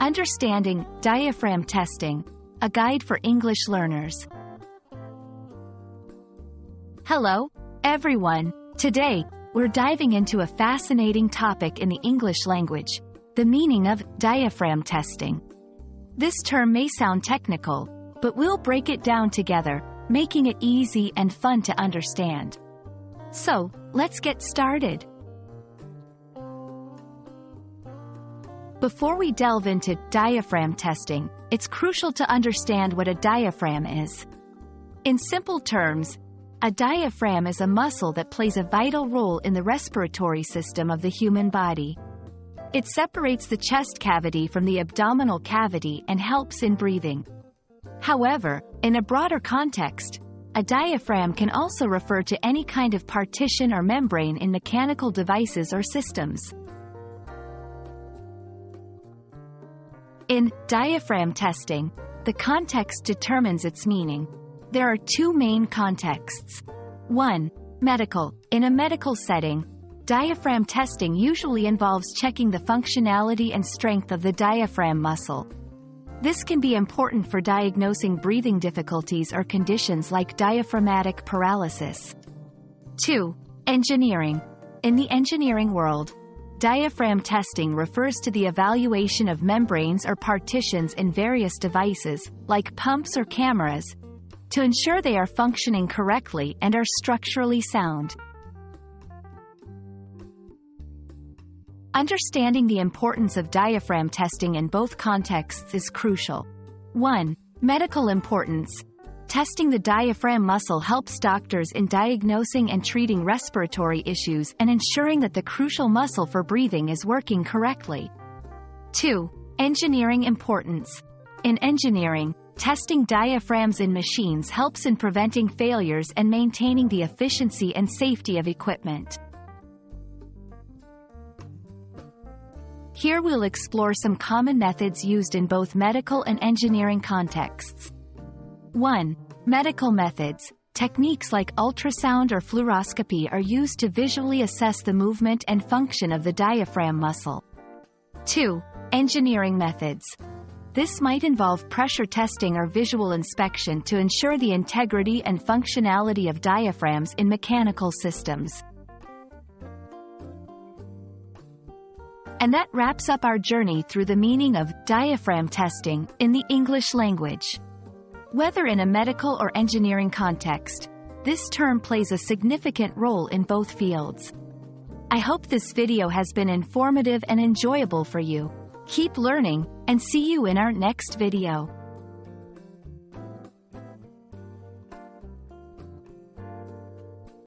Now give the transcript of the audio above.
Understanding Diaphragm Testing, a guide for English learners. Hello, everyone. Today, we're diving into a fascinating topic in the English language, the meaning of diaphragm testing. This term may sound technical, but we'll break it down together, making it easy and fun to understand. So, let's get started. Before we delve into diaphragm testing, it's crucial to understand what a diaphragm is. In simple terms, a diaphragm is a muscle that plays a vital role in the respiratory system of the human body. It separates the chest cavity from the abdominal cavity and helps in breathing. However, in a broader context, a diaphragm can also refer to any kind of partition or membrane in mechanical devices or systems. In diaphragm testing, the context determines its meaning. There are two main contexts. 1. Medical. In a medical setting, diaphragm testing usually involves checking the functionality and strength of the diaphragm muscle. This can be important for diagnosing breathing difficulties or conditions like diaphragmatic paralysis. 2. Engineering. In the engineering world, diaphragm testing refers to the evaluation of membranes or partitions in various devices, like pumps or cameras, to ensure they are functioning correctly and are structurally sound. Understanding the importance of diaphragm testing in both contexts is crucial. 1. Medical importance. Testing the diaphragm muscle helps doctors in diagnosing and treating respiratory issues and ensuring that the crucial muscle for breathing is working correctly. 2. Engineering importance. In engineering, testing diaphragms in machines helps in preventing failures and maintaining the efficiency and safety of equipment. Here we'll explore some common methods used in both medical and engineering contexts. 1. Medical methods. Techniques like ultrasound or fluoroscopy are used to visually assess the movement and function of the diaphragm muscle. 2. Engineering methods. This might involve pressure testing or visual inspection to ensure the integrity and functionality of diaphragms in mechanical systems. And that wraps up our journey through the meaning of diaphragm testing in the English language. Whether in a medical or engineering context, this term plays a significant role in both fields. I hope this video has been informative and enjoyable for you. Keep learning, and see you in our next video.